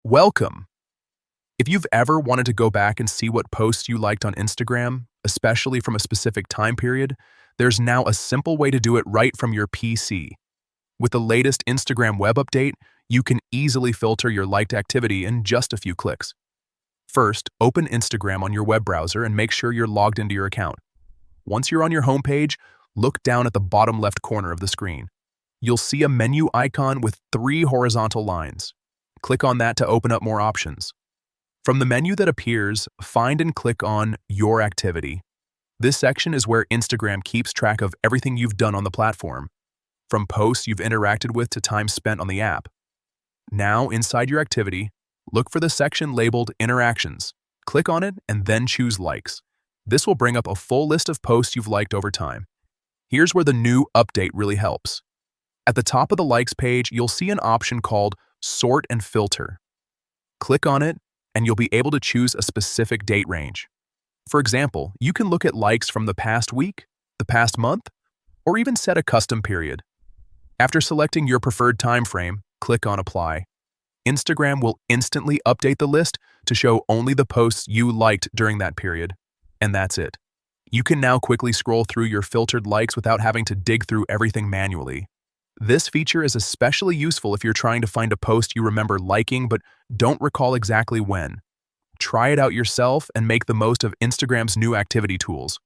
Welcome! If you've ever wanted to go back and see what posts you liked on Instagram, especially from a specific time period, there's now a simple way to do it right from your PC. With the latest Instagram web update, you can easily filter your liked activity in just a few clicks. First, open Instagram on your web browser and make sure you're logged into your account. Once you're on your homepage, look down at the bottom left corner of the screen. You'll see a menu icon with 3 horizontal lines. Click on that to open up more options. From the menu that appears, find and click on Your Activity. This section is where Instagram keeps track of everything you've done on the platform, from posts you've interacted with to time spent on the app. Now, inside your activity, look for the section labeled Interactions. Click on it and then choose Likes. This will bring up a full list of posts you've liked over time. Here's where the new update really helps. At the top of the Likes page, you'll see an option called Sort and Filter. Click on it, and you'll be able to choose a specific date range. For example, you can look at likes from the past week, the past month, or even set a custom period. After selecting your preferred time frame, click on Apply. Instagram will instantly update the list to show only the posts you liked during that period, and that's it. You can now quickly scroll through your filtered likes without having to dig through everything manually. This feature is especially useful if you're trying to find a post you remember liking but don't recall exactly when. Try it out yourself and make the most of Instagram's new activity tools.